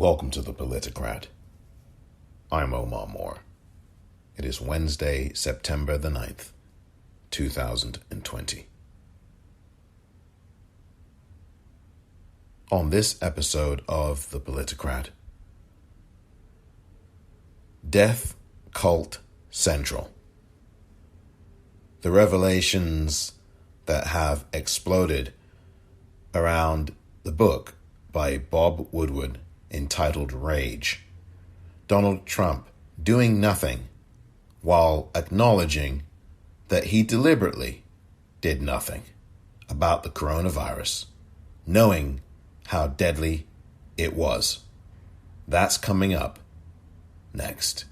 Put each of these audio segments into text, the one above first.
Welcome to the Politicrat. I'm Omar Moore. It is Wednesday, September the 9th, 2020. On this episode of the Politicrat, Death Cult Central. The revelations that have exploded around the book by Bob Woodward entitled Rage. Donald Trump doing nothing while acknowledging that he deliberately did nothing about the coronavirus, knowing how deadly it was. That's coming up next.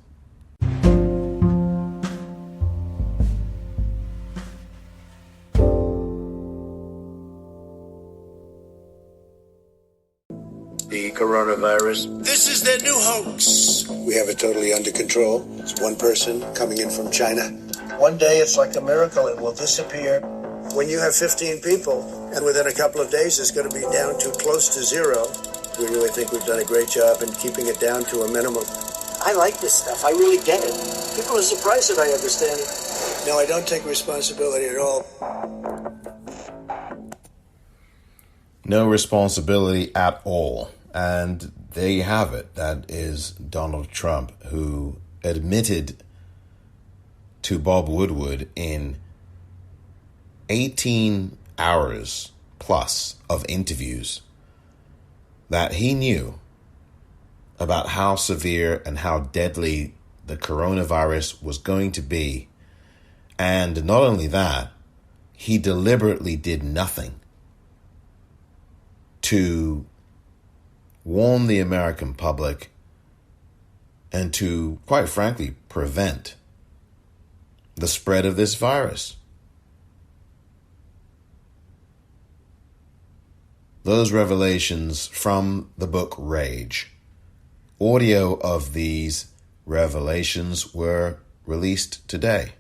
The coronavirus. This is their new hoax. We have it totally under control. It's one person coming in from China. One day it's like a miracle, it will disappear. When you have 15 people, and within a couple of days it's going to be down to close to zero, we really think we've done a great job in keeping it down to a minimum. I like this stuff. I really get it. People are surprised that I understand it. No, I don't take responsibility at all. No responsibility at all. And there you have it. That is Donald Trump, who admitted to Bob Woodward in 18 hours plus of interviews that he knew about how severe and how deadly the coronavirus was going to be. And not only that, he deliberately did nothing to warn the American public and to, quite frankly, prevent the spread of this virus. Those revelations from the book Rage. Audio of these revelations were released today.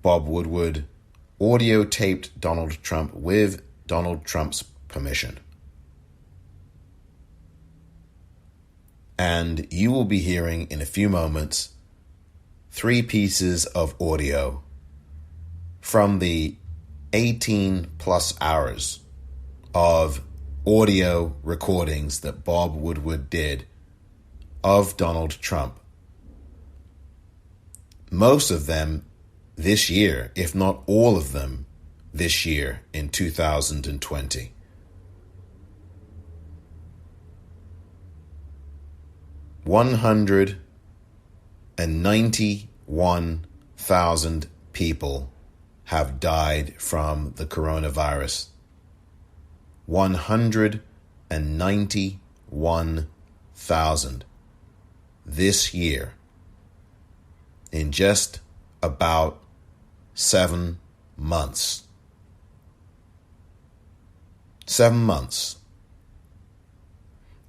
Bob Woodward audio taped Donald Trump with Donald Trump's permission. And you will be hearing in a few moments 3 pieces of audio from the 18 plus hours of audio recordings that Bob Woodward did of Donald Trump. Most of them this year, if not all of them this year in 2020. $191,000 people have died from the coronavirus. 191,000 this year in just about 7 months. 7 months.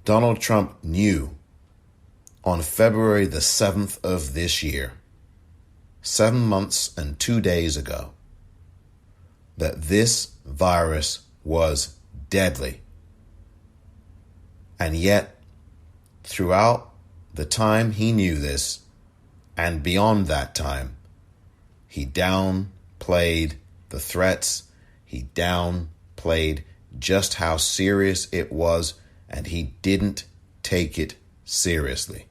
Donald Trump knew on February the 7th of this year, 7 months and 2 days ago, that this virus was deadly. And yet, throughout the time he knew this, and beyond that time, he downplayed the threats, he downplayed just how serious it was, and he didn't take it seriously.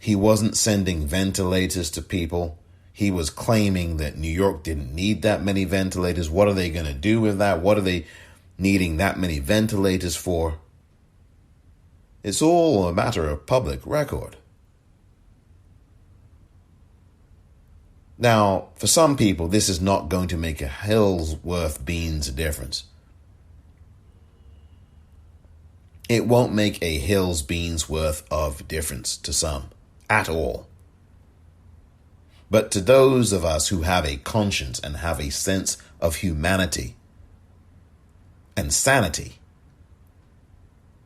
He wasn't sending ventilators to people. He was claiming that New York didn't need that many ventilators. What are they going to do with that? What are they needing that many ventilators for? It's all a matter of public record. Now, for some people, this is not going to make a hill's worth beans difference. It won't make a hill's beans worth of difference to some at all. But to those of us who have a conscience and have a sense of humanity and sanity,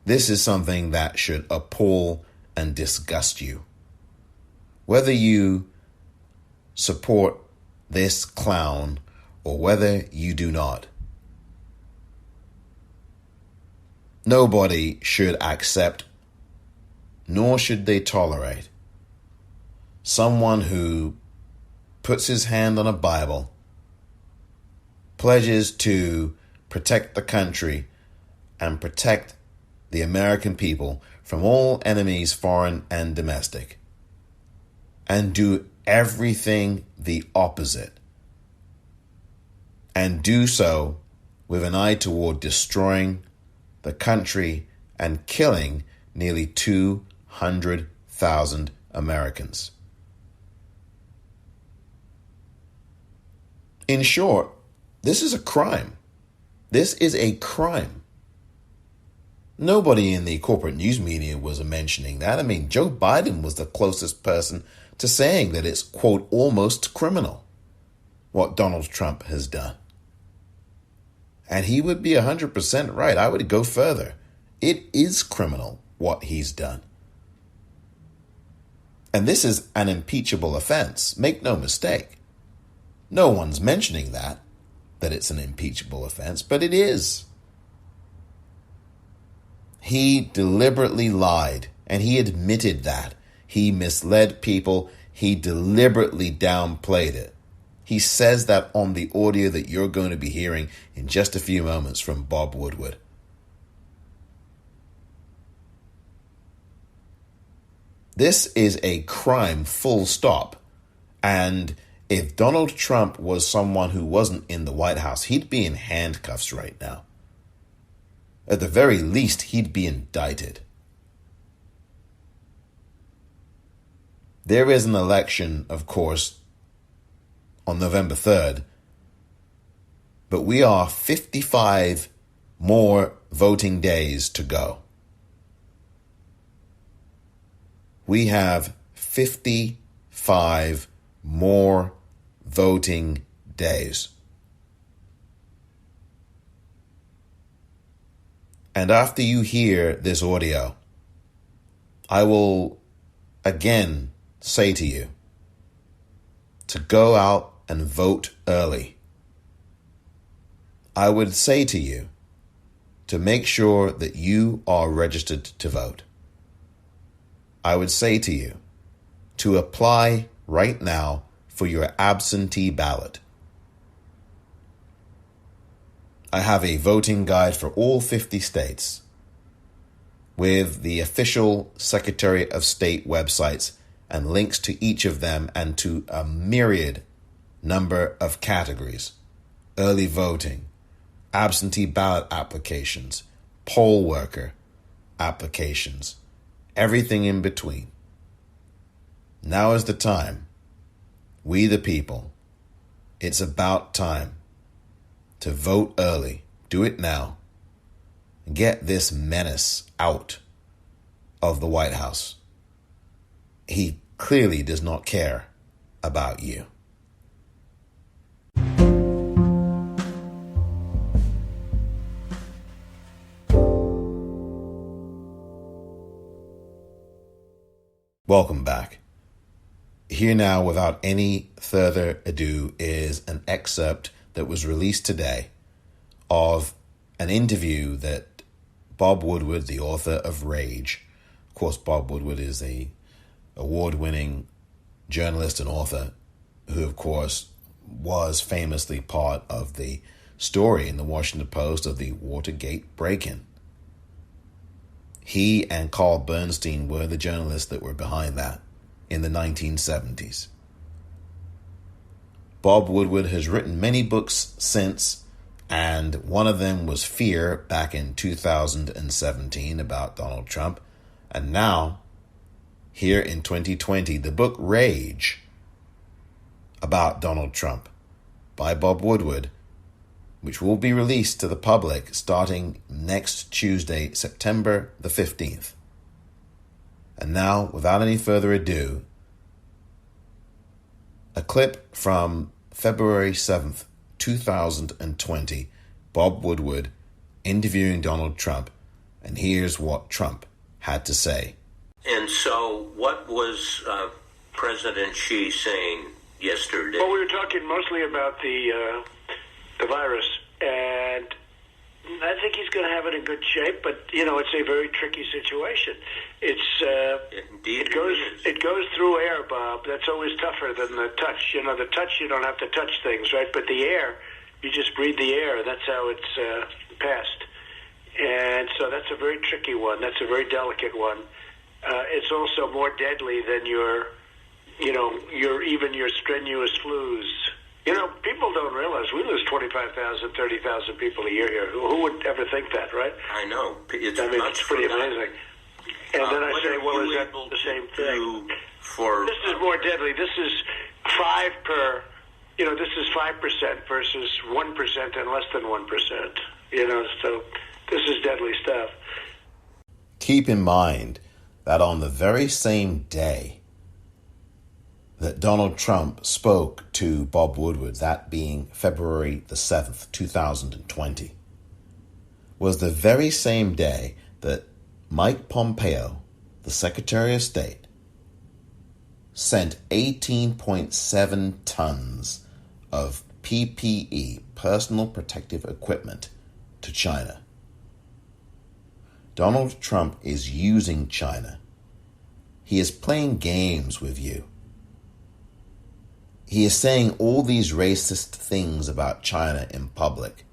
this is something that should appall and disgust you. Whether you support this clown or whether you do not, Nobody should accept, nor should they tolerate, someone who puts his hand on a Bible, pledges to protect the country and protect the American people from all enemies, foreign and domestic, and do everything the opposite, and do so with an eye toward destroying the country and killing nearly 200,000 Americans. In short, this is a crime. This is a crime. Nobody in the corporate news media was mentioning that. I mean, Joe Biden was the closest person to saying that it's, quote, almost criminal what Donald Trump has done. And he would be 100% right. I would go further. It is criminal what he's done. And this is an impeachable offense. Make no mistake. No one's mentioning that it's an impeachable offense, but it is. He deliberately lied, and he admitted that. He misled people. He deliberately downplayed it. He says that on the audio that you're going to be hearing in just a few moments from Bob Woodward. This is a crime, full stop. And if Donald Trump was someone who wasn't in the White House, he'd be in handcuffs right now. At the very least, he'd be indicted. There is an election, of course, on November 3rd, but we are 55 more voting days to go. We have 55 more voting days. And after you hear this audio, I will again say to you to go out and vote early. I would say to you to make sure that you are registered to vote. I would say to you to apply right now for your absentee ballot. I have a voting guide for all 50 states with the official Secretary of State websites and links to each of them and to a myriad number of categories: early voting, absentee ballot applications, poll worker applications, everything in between. Now is the time. We the people, it's about time to vote early. Do it now. Get this menace out of the White House. He clearly does not care about you. Welcome back. Here now, without any further ado, is an excerpt that was released today of an interview that Bob Woodward, the author of Rage, of course, Bob Woodward is a award-winning journalist and author who, of course, was famously part of the story in the Washington Post of the Watergate break-in. He and Carl Bernstein were the journalists that were behind that in the 1970s. Bob Woodward has written many books since, and one of them was Fear back in 2017 about Donald Trump. And now, here in 2020, the book Rage about Donald Trump by Bob Woodward, which will be released to the public starting next Tuesday, September the 15th. And now, without any further ado, a clip from February 7th, 2020, Bob Woodward interviewing Donald Trump, and here's what Trump had to say. And so what was President Xi saying yesterday? Well, we were talking mostly about the virus, and I think he's going to have it in good shape, but it's a very tricky situation. Indeed, it goes through air, Bob. That's always tougher than the touch. The touch, you don't have to touch things, right? But the air, you just breathe the air. That's how it's passed. And so that's a very tricky one. That's a very delicate one. It's also more deadly than your strenuous flus. People don't realize we lose 25,000, 30,000 people a year here. Who would ever think that, right? I know. It's pretty amazing. And then I say, well, is that the same thing? This is more deadly. This is 5 per. This is 5% versus 1% and less than 1%. So this is deadly stuff. Keep in mind that on the very same day that Donald Trump spoke to Bob Woodward, that being February the 7th, 2020, was the very same day that Mike Pompeo, the Secretary of State, sent 18.7 tons of PPE, personal protective equipment, to China. Donald Trump is using China. He is playing games with you. He is saying all these racist things about China in public,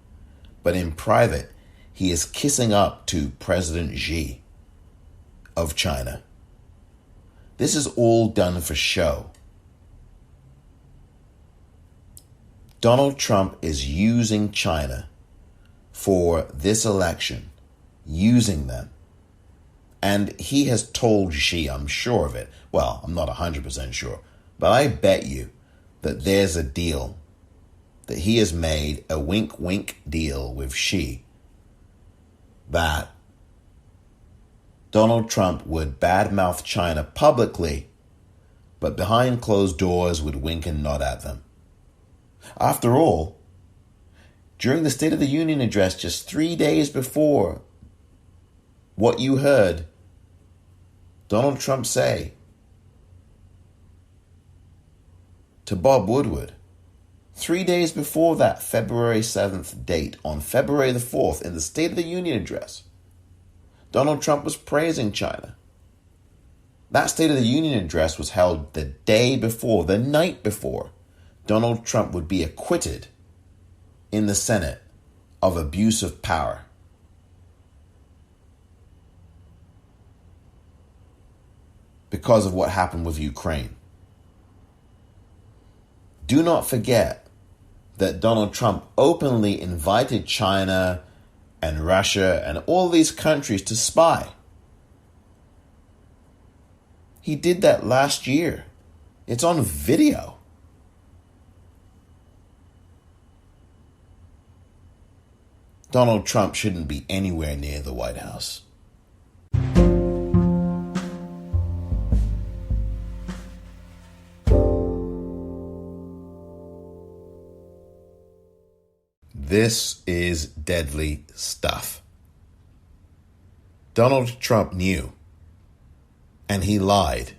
but in private, he is kissing up to President Xi of China. This is all done for show. Donald Trump is using China for this election, using them. And he has told Xi, I'm sure of it. Well, I'm not 100% sure, but I bet you that there's a deal, that he has made a wink-wink deal with Xi, that Donald Trump would badmouth China publicly, but behind closed doors would wink and nod at them. After all, during the State of the Union address just 3 days before what you heard Donald Trump say to Bob Woodward, 3 days before that February 7th date, on February the 4th, in the State of the Union address, Donald Trump was praising China. That State of the Union address was held the day before, the night before, Donald Trump would be acquitted in the Senate of abuse of power. Because of what happened with Ukraine. Do not forget that Donald Trump openly invited China and Russia and all these countries to spy. He did that last year. It's on video. Donald Trump shouldn't be anywhere near the White House. This is deadly stuff. Donald Trump knew, and he lied,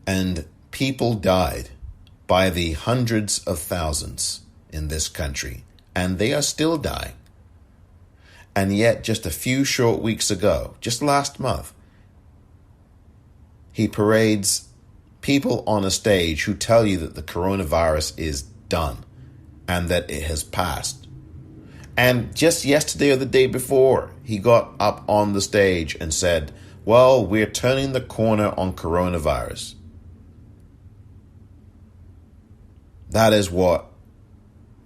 and people died by the hundreds of thousands in this country, and they are still dying. And yet, just a few short weeks ago, just last month, he parades people on a stage who tell you that the coronavirus is done and that it has passed. And just yesterday or the day before, he got up on the stage and said, well, we're turning the corner on coronavirus. That is what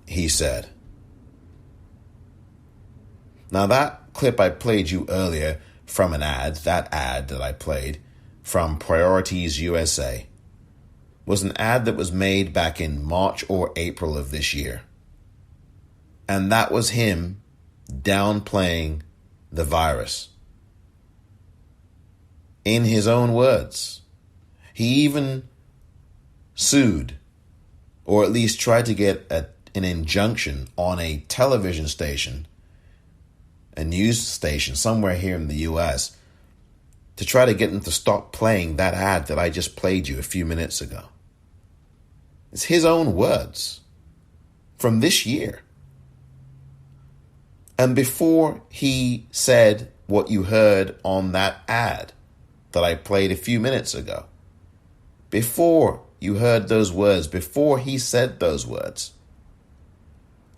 he said. Now, that clip I played you earlier from an ad, that ad that I played from Priorities USA, was an ad that was made back in March or April of this year. And that was him downplaying the virus. In his own words, he even sued, or at least tried to get an injunction on a television station, a news station somewhere here in the U.S., to try to get them to stop playing that ad that I just played you a few minutes ago. It's his own words from this year. And before he said what you heard on that ad that I played a few minutes ago, before you heard those words, before he said those words,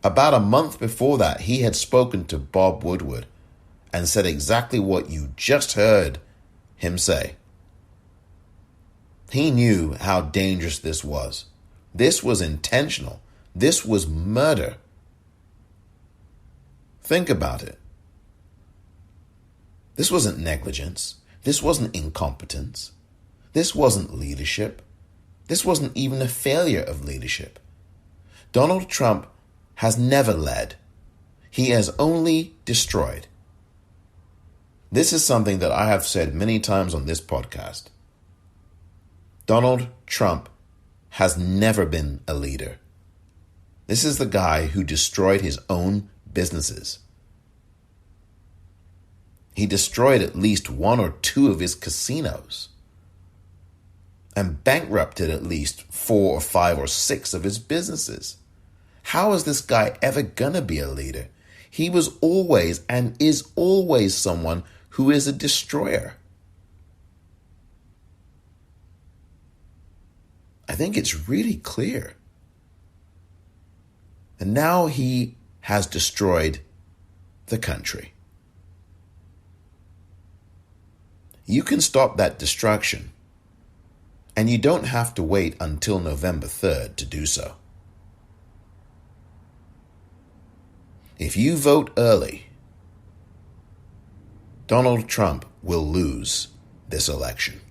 about a month before that, he had spoken to Bob Woodward and said exactly what you just heard him say. He knew how dangerous this was. This was intentional. This was murder. Think about it. This wasn't negligence. This wasn't incompetence. This wasn't leadership. This wasn't even a failure of leadership. Donald Trump has never led. He has only destroyed. This is something that I have said many times on this podcast. Donald Trump has never been a leader. This is the guy who destroyed his own businesses. He destroyed at least one or two of his casinos and bankrupted at least 4 or 5 or 6 of his businesses. How is this guy ever gonna be a leader? He was always and is always someone who is a destroyer. I think it's really clear. And now he has destroyed the country. You can stop that destruction, and you don't have to wait until November 3rd to do so. If you vote early, Donald Trump will lose this election.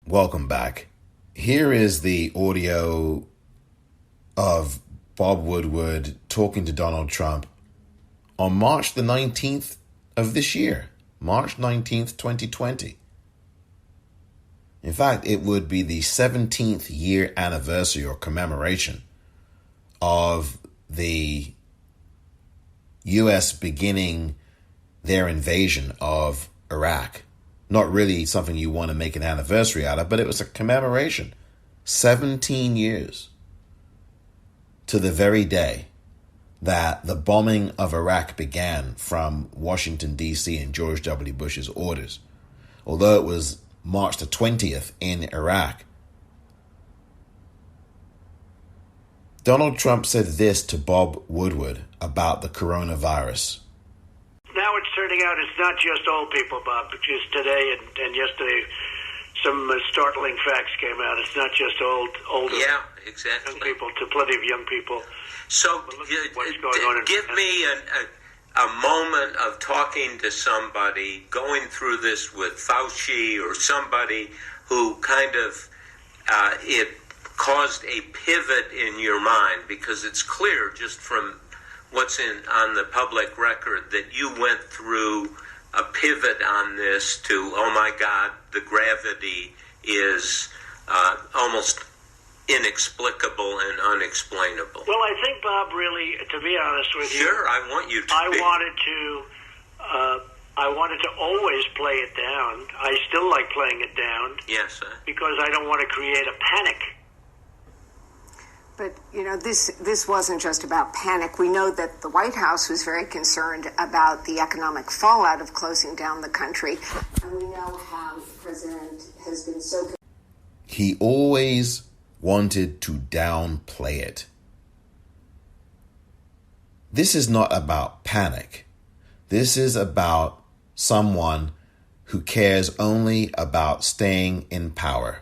Welcome back. Here is the audio of Bob Woodward talking to Donald Trump on March the 19th of this year, March 19th, 2020. In fact, it would be the 17th year anniversary or commemoration of the U.S. beginning their invasion of Iraq. Not really something you want to make an anniversary out of, but it was a commemoration. 17 years to the very day that the bombing of Iraq began from Washington, D.C. and George W. Bush's orders. Although it was March the 20th in Iraq. Donald Trump said this to Bob Woodward about the coronavirus. Now it's turning out it's not just old people, Bob. Just today and yesterday, some startling facts came out. It's not just older exactly. young people, to plenty of young people. So what's going on give me a moment of talking to somebody, going through this with Fauci or somebody who kind of, it caused a pivot in your mind, because it's clear just from what's on the public record that you went through a pivot on this to, oh my God, the gravity is almost inexplicable and unexplainable. Well, I think, Bob, really, to be honest with you, sure, I want you to. I wanted to always play it down. I still like playing it down. Yes, sir. Because I don't want to create a panic. But, you know, this wasn't just about panic. We know that the White House was very concerned about the economic fallout of closing down the country. And we know how the president has been so... He always wanted to downplay it. This is not about panic. This is about someone who cares only about staying in power.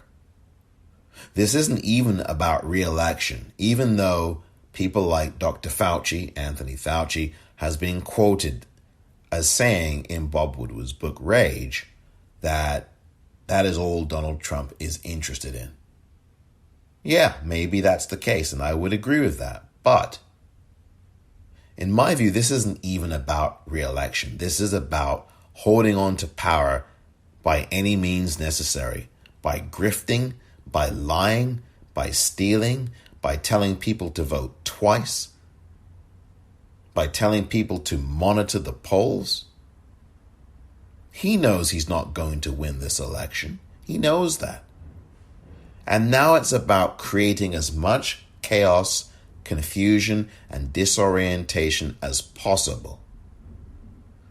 This isn't even about re-election, even though people like Dr. Fauci, Anthony Fauci, has been quoted as saying in Bob Woodward's book, Rage, that is all Donald Trump is interested in. Yeah, maybe that's the case, and I would agree with that. But in my view, this isn't even about re-election. This is about holding on to power by any means necessary, by grifting, by lying, by stealing, by telling people to vote twice, by telling people to monitor the polls, He knows he's not going to win this election. He knows that. And now it's about creating as much chaos, confusion, and disorientation as possible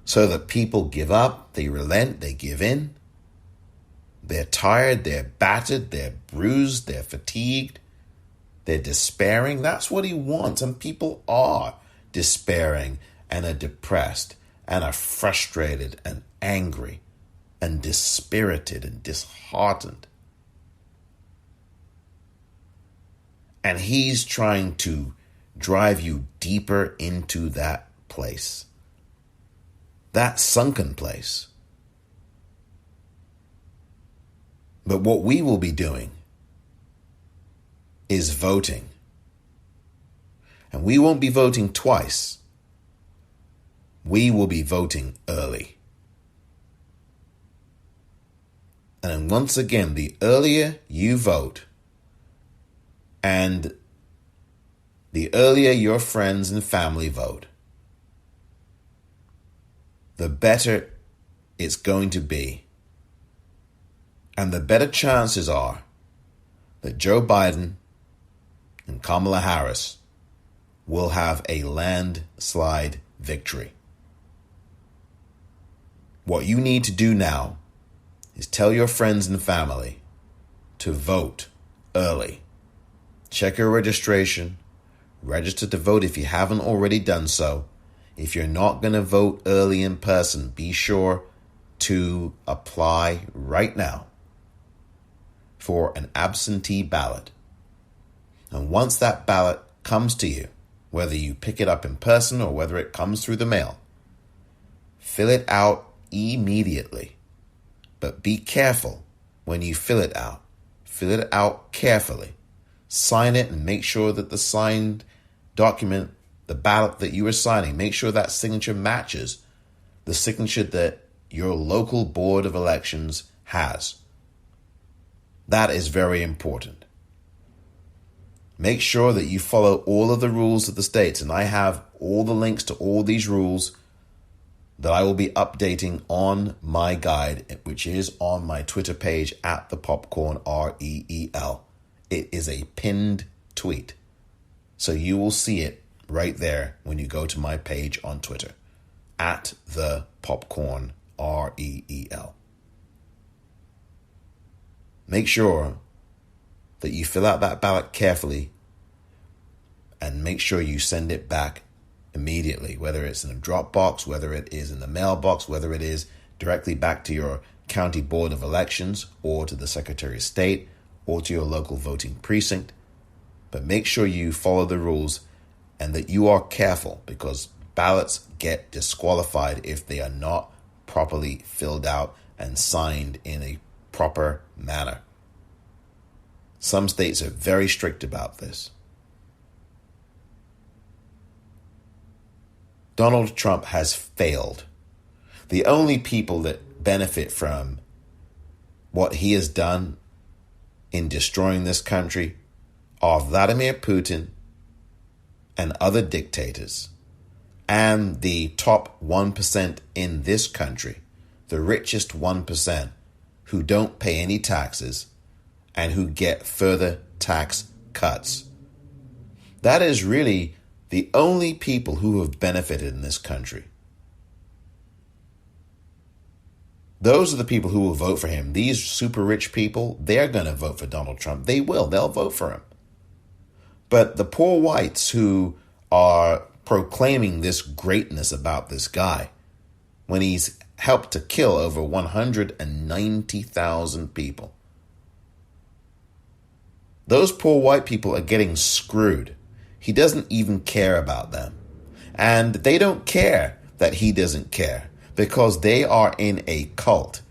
so that people give up, they relent, they give in. They're tired, they're battered, they're bruised, they're fatigued, they're despairing. That's what he wants. And people are despairing and are depressed and are frustrated and angry and dispirited and disheartened. And he's trying to drive you deeper into that place, that sunken place. But what we will be doing is voting. And we won't be voting twice. We will be voting early. And once again, the earlier you vote, and the earlier your friends and family vote, the better it's going to be. And the better chances are that Joe Biden and Kamala Harris will have a landslide victory. What you need to do now is tell your friends and family to vote early. Check your registration. Register to vote if you haven't already done so. If you're not going to vote early in person, be sure to apply right now for an absentee ballot. And once that ballot comes to you, whether you pick it up in person or whether it comes through the mail, fill it out immediately. But be careful when you fill it out. Fill it out carefully. Sign it and make sure that the signed document, the ballot that you are signing, make sure that signature matches the signature that your local board of elections has. That is very important. Make sure that you follow all of the rules of the states, and I have all the links to all these rules that I will be updating on my guide, which is on my Twitter page at the Popcorn REEL. It is a pinned tweet, so you will see it right there when you go to my page on Twitter at the Popcorn REEL. Make sure that you fill out that ballot carefully and make sure you send it back immediately, whether it's in a drop box, whether it is in the mailbox, whether it is directly back to your county board of elections or to the Secretary of State or to your local voting precinct. But make sure you follow the rules and that you are careful, because ballots get disqualified if they are not properly filled out and signed in a proper manner. Some states are very strict about this. Donald Trump has failed. The only people that benefit from what he has done in destroying this country are Vladimir Putin and other dictators, and the top 1% in this country, the richest 1%, who don't pay any taxes and who get further tax cuts. That is really the only people who have benefited in this country. Those are the people who will vote for him. These super rich people, they're going to vote for Donald Trump. They will. They'll vote for him. But the poor whites who are proclaiming this greatness about this guy, when he's helped to kill over 190,000 people, those poor white people are getting screwed. He doesn't even care about them. And they don't care that he doesn't care, because they are in a cult.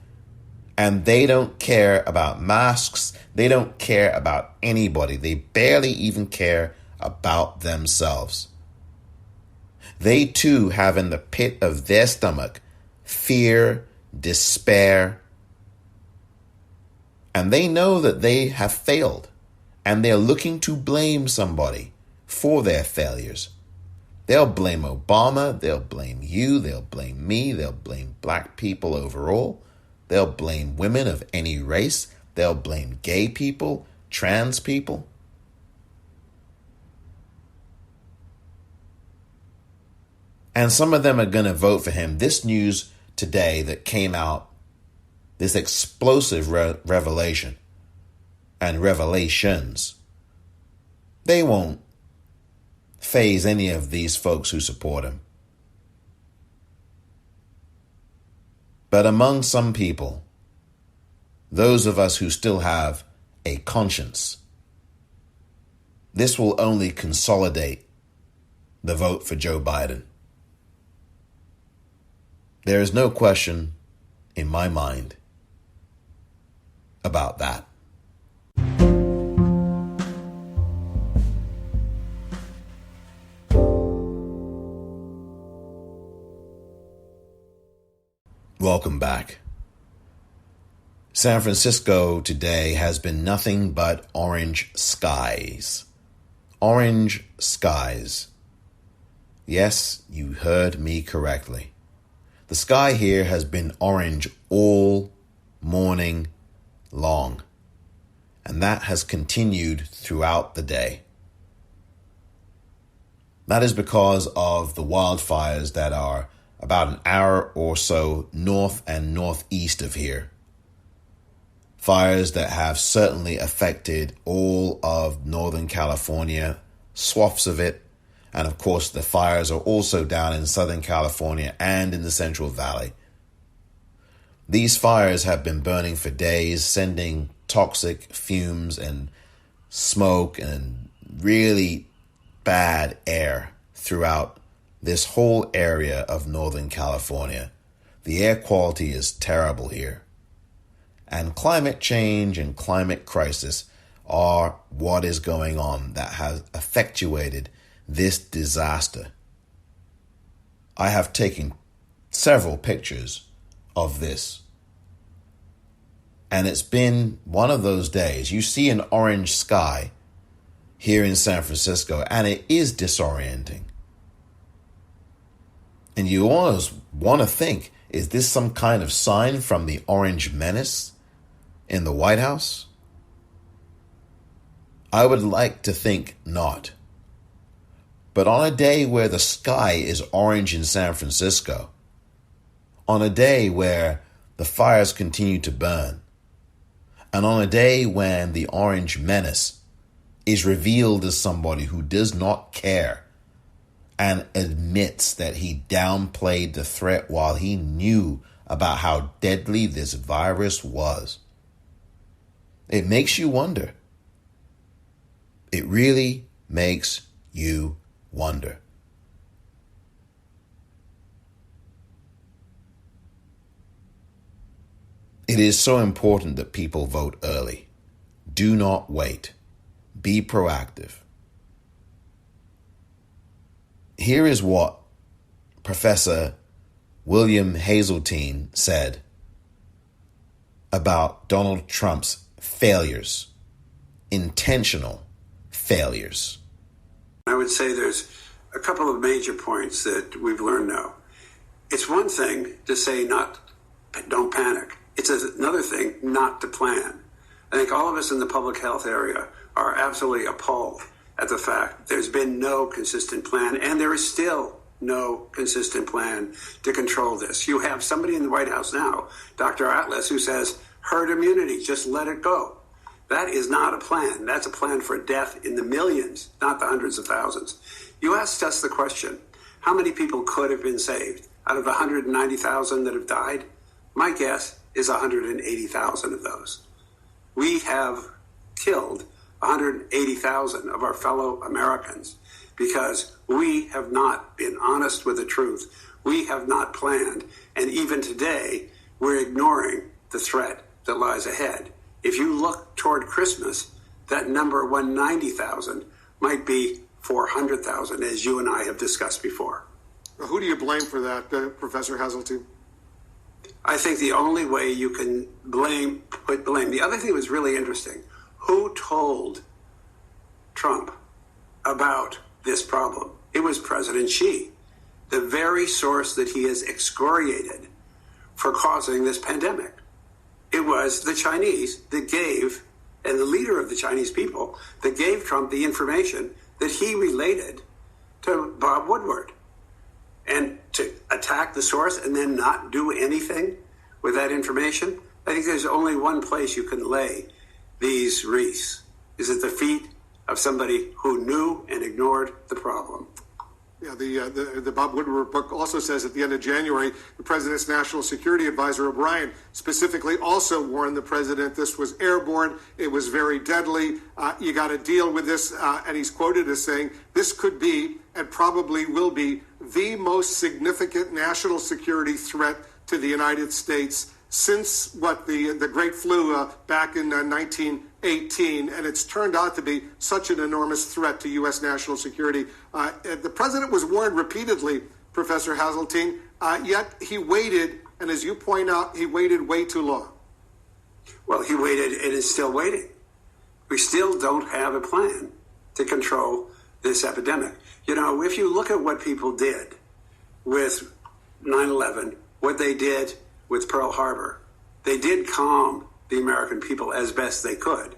And they don't care about masks. They don't care about anybody. They barely even care about themselves. They too have in the pit of their stomach fear, despair. And they know that they have failed. And they're looking to blame somebody for their failures. They'll blame Obama, they'll blame you, they'll blame me, they'll blame black people overall, they'll blame women of any race, they'll blame gay people, trans people. And some of them are going to vote for him. This news today that came out, this explosive revelation and revelations, they won't faze any of these folks who support him. But among some people, those of us who still have a conscience, this will only consolidate the vote for Joe Biden. There is no question in my mind about that. Welcome back. San Francisco today has been nothing but orange skies. Orange skies. Yes, you heard me correctly. The sky here has been orange all morning long, and that has continued throughout the day. That is because of the wildfires that are about an hour or so north and northeast of here. Fires that have certainly affected all of Northern California, swaths of it. And of course, the fires are also down in Southern California and in the Central Valley. These fires have been burning for days, sending toxic fumes and smoke and really bad air throughout this whole area of Northern California. The air quality is terrible here. And climate change and climate crisis are what is going on that has effectuated this disaster. I have taken several pictures of this. And it's been one of those days. You see an orange sky here in San Francisco, and it is disorienting. And you always want to think, is this some kind of sign from the Orange Menace in the White House? I would like to think not. But on a day where the sky is orange in San Francisco, on a day where the fires continue to burn, and on a day when the Orange Menace is revealed as somebody who does not care and admits that he downplayed the threat while he knew about how deadly this virus was, it makes you wonder. It really makes you wonder. It is so important that people vote early. Do not wait. Be proactive. Here is what Professor William Hazeltine said about Donald Trump's failures, intentional failures. I would say there's a couple of major points that we've learned now. It's one thing to say don't panic. It's another thing not to plan. I think all of us in the public health area are absolutely appalled at the fact there's been no consistent plan, and there is still no consistent plan to control this. You have somebody in the White House now, Dr. Atlas, who says herd immunity, just let it go. That is not a plan. That's a plan for death in the millions, not the hundreds of thousands. You asked us the question, how many people could have been saved out of the 190,000 that have died? My guess is 180,000 of those. We have killed 180,000 of our fellow Americans because we have not been honest with the truth. We have not planned. And even today, we're ignoring the threat that lies ahead. If you look toward Christmas, that number 190,000 might be 400,000, as you and I have discussed before. Who do you blame for that, Professor Hazeltine? I think the only way you can put blame. The other thing was really interesting. Who told Trump about this problem. It was President Xi, the very source that he has excoriated for causing this pandemic. It was the Chinese that gave, and the leader of the Chinese people, that gave Trump the information that he related to Bob Woodward. And to attack the source and then not do anything with that information, I think there's only one place you can lay these wreaths, is at the feet of somebody who knew and ignored the problem. Yeah, the Bob Woodward book also says at the end of January, the president's national security advisor, O'Brien, specifically also warned the president this was airborne, it was very deadly, you got to deal with this, and he's quoted as saying, this could be, and probably will be, the most significant national security threat to the United States since the Great Flu back in 1918, and it's turned out to be such an enormous threat to U.S. national security. The president was warned repeatedly, Professor Hazeltine, yet he waited, and as you point out, he waited way too long. Well, he waited and is still waiting. We still don't have a plan to control this epidemic. You know, if you look at what people did with 9/11, what they did with Pearl Harbor, they did calm the American people as best they could,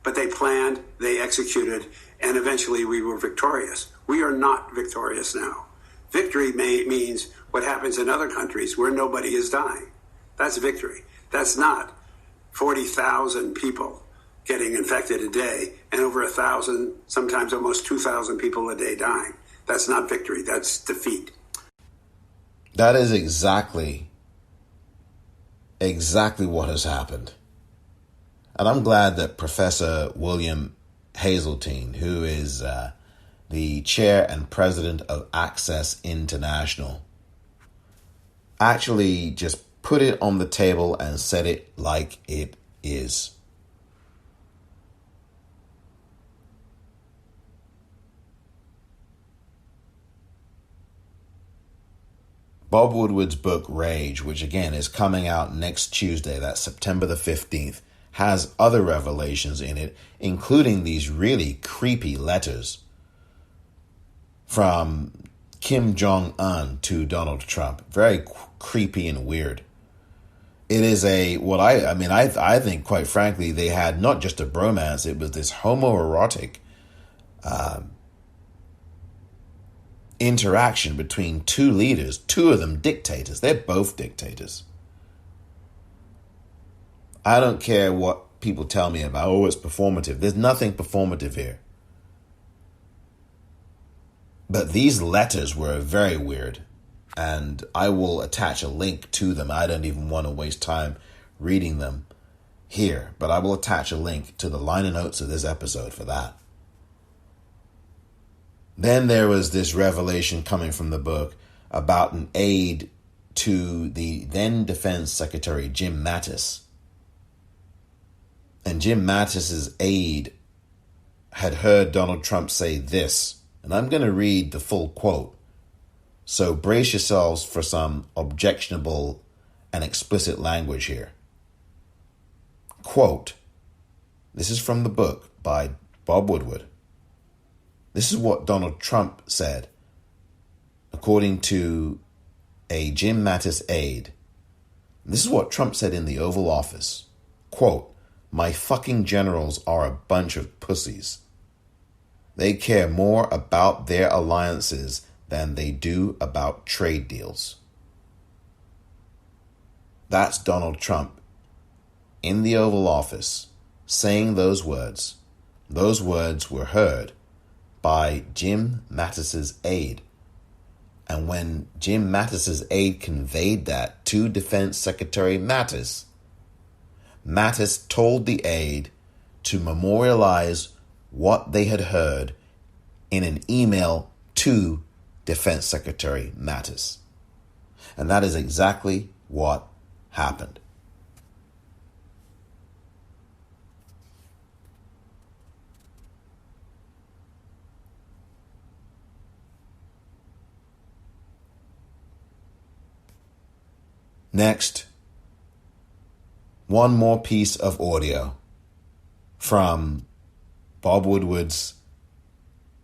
but they planned, they executed, and eventually we were victorious. We are not victorious now. Victory means what happens in other countries where nobody is dying. That's victory. That's not 40,000 people getting infected a day and over 1,000, sometimes almost 2,000 people a day dying. That's not victory. That's defeat. That is exactly what has happened. And I'm glad that Professor William Hazeltine, who is the chair and president of Access International, actually just put it on the table and said it like it is. Bob Woodward's book, Rage, which again is coming out next Tuesday, that's September the 15th, has other revelations in it, including these really creepy letters from Kim Jong-un to Donald Trump. Very creepy and weird. It is I think, quite frankly, they had not just a bromance, it was this homoerotic interaction between two leaders, two of them dictators. They're both dictators. I don't care what people tell me about, oh, it's performative. There's nothing performative here. But these letters were very weird, and I will attach a link to them. I don't even want to waste time reading them here, but I will attach a link to the liner notes of this episode for that. Then there was this revelation coming from the book about an aide to the then Defense Secretary, Jim Mattis. And Jim Mattis's aide had heard Donald Trump say this, and I'm going to read the full quote. So brace yourselves for some objectionable and explicit language here. Quote, this is from the book by Bob Woodward. This is what Donald Trump said, according to a Jim Mattis aide. This is what Trump said in the Oval Office. Quote, my fucking generals are a bunch of pussies. They care more about their alliances than they do about trade deals. That's Donald Trump in the Oval Office saying those words. Those words were heard by Jim Mattis's aide. And when Jim Mattis's aide conveyed that to Defense Secretary Mattis, Mattis told the aide to memorialize what they had heard in an email to Defense Secretary Mattis. And that is exactly what happened. Next, one more piece of audio from Bob Woodward's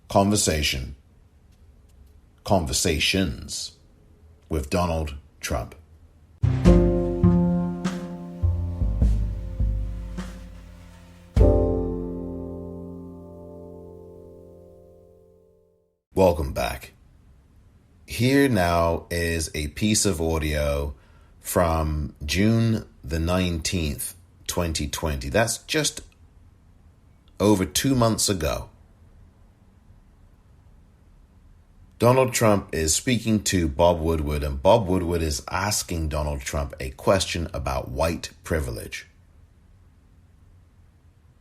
conversation Conversations with Donald Trump. Welcome back. Here now is a piece of audio from June the 19th, 2020. That's just over 2 months ago. Donald Trump is speaking to Bob Woodward, and Bob Woodward is asking Donald Trump a question about white privilege.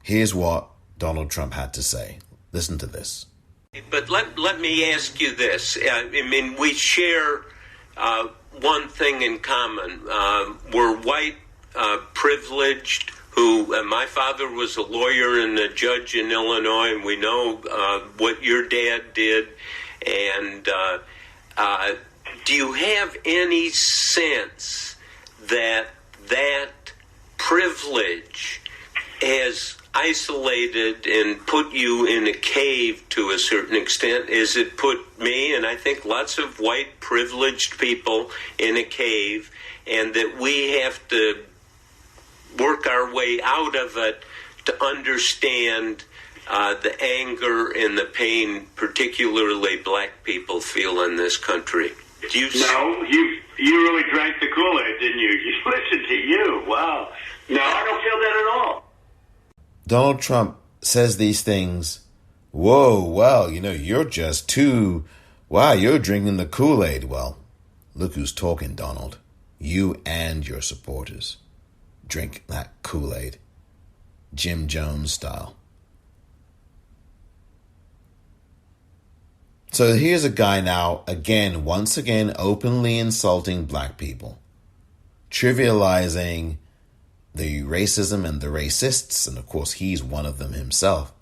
Here's what Donald Trump had to say. Listen to this. But let me ask you this. I mean, we share one thing in common. We're white, privileged, my father was a lawyer and a judge in Illinois, and we know what your dad did. And do you have any sense that privilege has isolated and put you in a cave to a certain extent, as it put me and I think lots of white privileged people in a cave, and that we have to work our way out of it to understand the anger and the pain particularly black people feel in this country? No, you really drank the Kool-Aid, didn't you? Listen to you. Wow. No, I don't feel that at all. Donald Trump says these things. Whoa, well, you're just too... Wow, you're drinking the Kool-Aid. Well, look who's talking, Donald. You and your supporters. Drink that Kool-Aid. Jim Jones style. So here's a guy now, once again, openly insulting black people. Trivializing the racism and the racists, and of course he's one of them himself.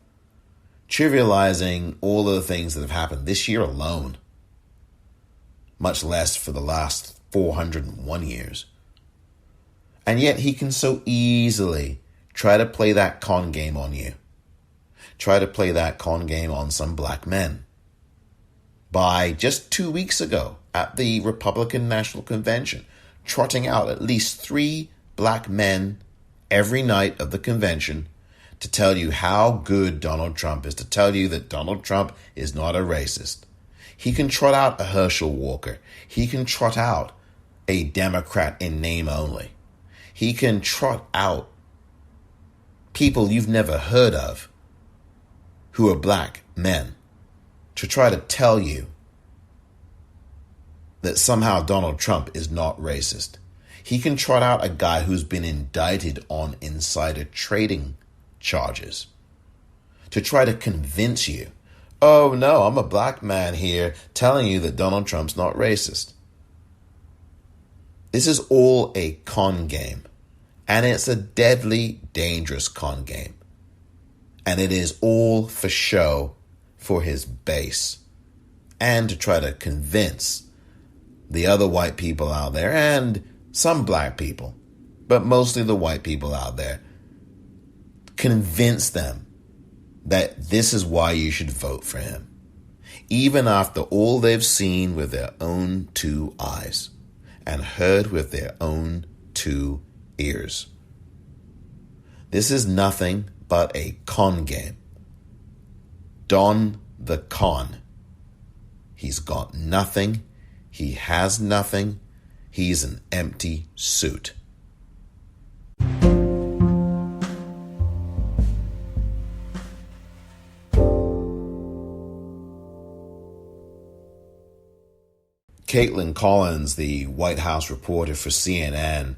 Trivializing all of the things that have happened this year alone, much less for the last 401 years. And yet he can so easily try to play that con game on you. Try to play that con game on some black men. By just 2 weeks ago at the Republican National Convention, trotting out at least 3 black men every night of the convention to tell you how good Donald Trump is, to tell you that Donald Trump is not a racist. He can trot out a Herschel Walker. He can trot out a Democrat in name only. He can trot out people you've never heard of who are black men to try to tell you that somehow Donald Trump is not racist. He can trot out a guy who's been indicted on insider trading charges to try to convince you, oh no, I'm a black man here telling you that Donald Trump's not racist. This is all a con game, and it's a deadly, dangerous con game. And it is all for show for his base and to try to convince the other white people out there and some black people, but mostly the white people out there, convince them that this is why you should vote for him, even after all they've seen with their own 2 eyes and heard with their own 2 ears. This is nothing but a con game. Don the Con. He's got nothing. He has nothing. He's an empty suit. Caitlin Collins, the White House reporter for CNN,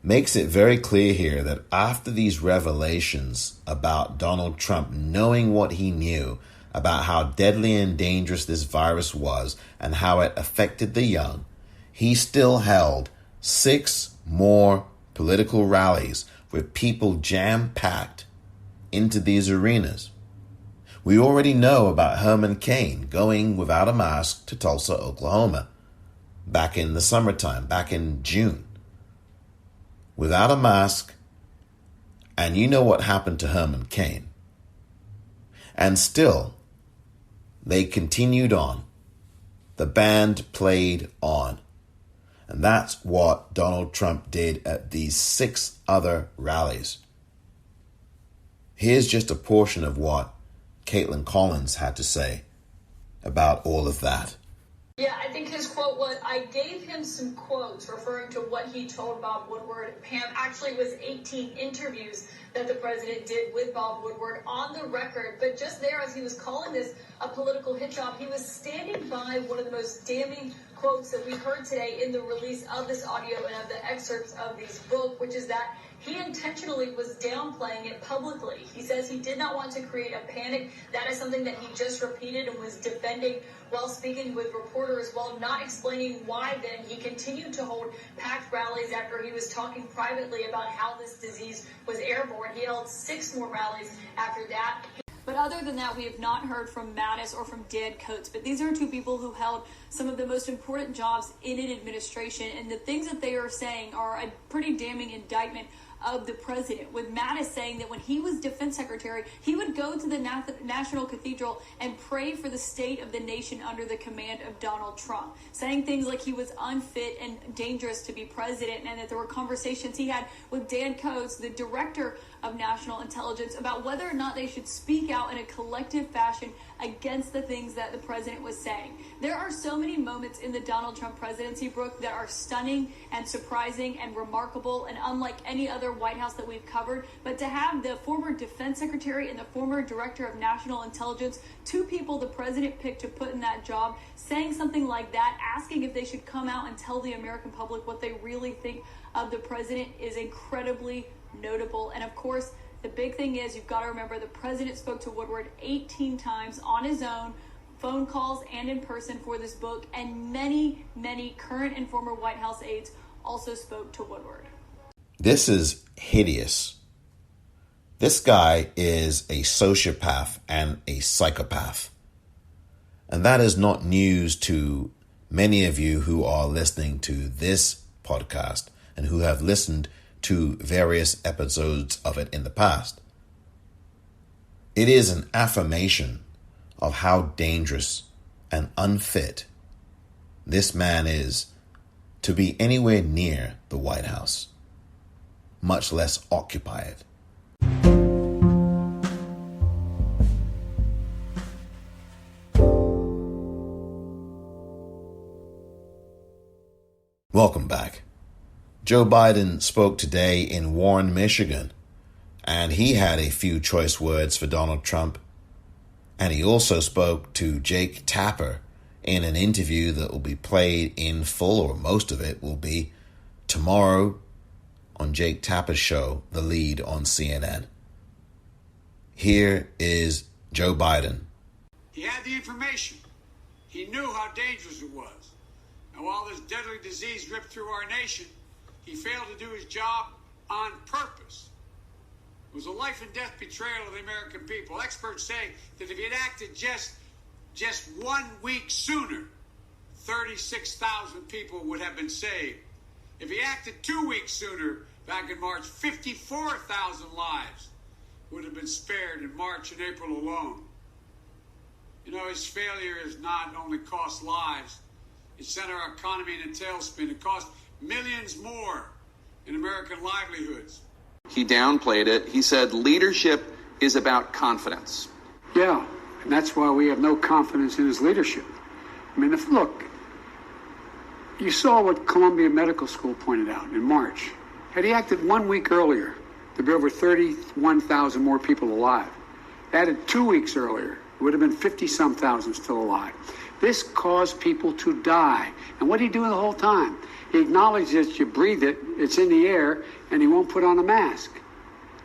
makes it very clear here that after these revelations about Donald Trump knowing what he knew about how deadly and dangerous this virus was and how it affected the young, he still held 6 more political rallies with people jam-packed into these arenas. We already know about Herman Cain going without a mask to Tulsa, Oklahoma, back in the summertime, back in June. Without a mask, and you know what happened to Herman Cain. And still, they continued on. The band played on. And that's what Donald Trump did at these 6 other rallies. Here's just a portion of what Caitlin Collins had to say about all of that. Yeah, I think his quote was, I gave him some quotes referring to what he told Bob Woodward. Pam, actually was 18 interviews that the president did with Bob Woodward on the record. But just there, as he was calling this a political hit job, he was standing by one of the most damning quotes that we heard today in the release of this audio and of the excerpts of these book, which is that he intentionally was downplaying it publicly. He says he did not want to create a panic. That is something that he just repeated and was defending while speaking with reporters, while not explaining why then he continued to hold packed rallies after he was talking privately about how this disease was airborne. He held 6 more rallies after that. But other than that, we have not heard from Mattis or from Dan Coates. But these are 2 people who held some of the most important jobs in an administration. And the things that they are saying are a pretty damning indictment of the president, with Mattis saying that when he was defense secretary, he would go to the National Cathedral and pray for the state of the nation under the command of Donald Trump, saying things like he was unfit and dangerous to be president, and that there were conversations he had with Dan Coates, the director of national intelligence, about whether or not they should speak out in a collective fashion against the things that the president was saying. There are so many moments in the Donald Trump presidency, Brooke, that are stunning and surprising and remarkable and unlike any other White House that we've covered. But to have the former defense secretary and the former director of national intelligence, 2 people the president picked to put in that job, saying something like that, asking if they should come out and tell the American public what they really think of the president, is incredibly notable. And of course, the big thing is, you've got to remember, the president spoke to Woodward 18 times on his own, phone calls and in person for this book, and many, many current and former White House aides also spoke to Woodward. This is hideous. This guy is a sociopath and a psychopath. And that is not news to many of you who are listening to this podcast and who have listened to various episodes of it in the past. It is an affirmation of how dangerous and unfit this man is to be anywhere near the White House, much less occupy it. Welcome back. Joe Biden spoke today in Warren, Michigan, and he had a few choice words for Donald Trump. And he also spoke to Jake Tapper in an interview that will be played in full, or most of it will be, tomorrow on Jake Tapper's show, The Lead on CNN. Here is Joe Biden. He had the information. He knew how dangerous it was. And while this deadly disease ripped through our nation, he failed to do his job on purpose. It was a life and death betrayal of the American people. Experts say that if he had acted just 1 week sooner, 36,000 people would have been saved. If he acted 2 weeks sooner, back in March, 54,000 lives would have been spared in March and April alone. You know, his failure has not only cost lives, it sent our economy in a tailspin. It cost millions more in American livelihoods. He downplayed it. He said leadership is about confidence. Yeah, and that's why we have no confidence in his leadership. I mean, look, you saw what Columbia Medical School pointed out in March. Had he acted 1 week earlier, there'd be over 31,000 more people alive. Added 2 weeks earlier, it would have been 50-some thousand still alive. This caused people to die. And what did he do the whole time? He acknowledged that you breathe it, it's in the air, and he won't put on a mask.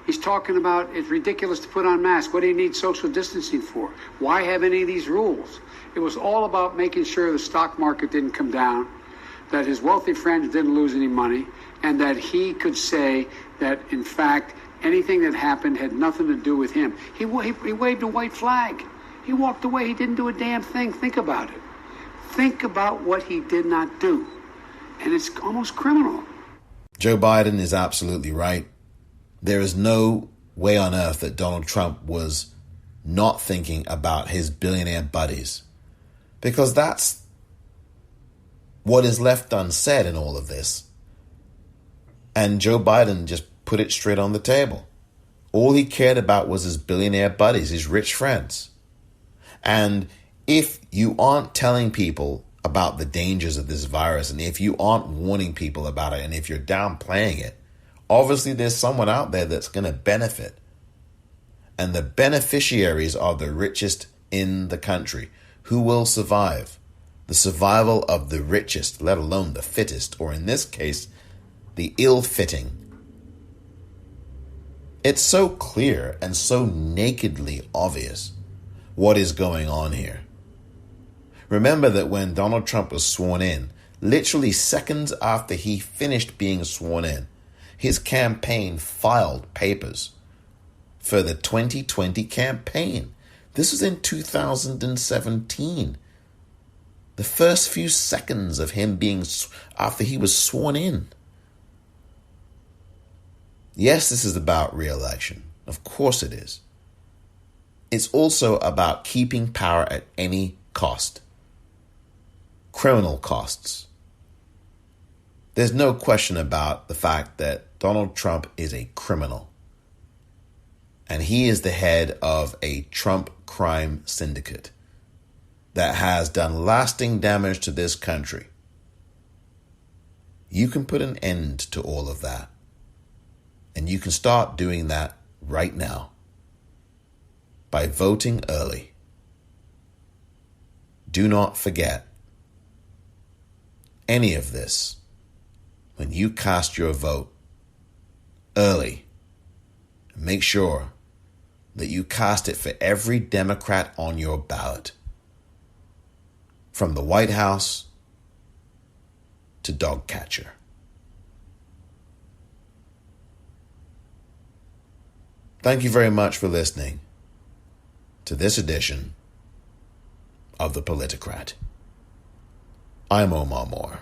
He's talking about it's ridiculous to put on masks. What do you need social distancing for? Why have any of these rules? It was all about making sure the stock market didn't come down, that his wealthy friends didn't lose any money, and that he could say that, in fact, anything that happened had nothing to do with him. He waved a white flag. He walked away. He didn't do a damn thing. Think about it. Think about what he did not do. And it's almost criminal. Joe Biden is absolutely right. There is no way on earth that Donald Trump was not thinking about his billionaire buddies, because that's what is left unsaid in all of this. And Joe Biden just put it straight on the table. All he cared about was his billionaire buddies, his rich friends. And if you aren't telling people about the dangers of this virus, and if you aren't warning people about it, and if you're downplaying it, obviously there's someone out there that's going to benefit. And the beneficiaries are the richest in the country. Who will survive? The survival of the richest, let alone the fittest, or in this case, the ill-fitting. It's so clear and so nakedly obvious what is going on here. Remember that when Donald Trump was sworn in, literally seconds after he finished being sworn in, his campaign filed papers for the 2020 campaign. This was in 2017. The first few seconds of him being, after he was sworn in. Yes, this is about re-election. Of course it is. It's also about keeping power at any cost. Criminal costs. There's no question about the fact that Donald Trump is a criminal. And he is the head of a Trump crime syndicate that has done lasting damage to this country. You can put an end to all of that. And you can start doing that right now by voting early. Do not forget any of this when you cast your vote early. Make sure that you cast it for every Democrat on your ballot, from the White House to dog catcher. Thank you very much for listening to this edition of The Politicrat. I'm Omar Moore.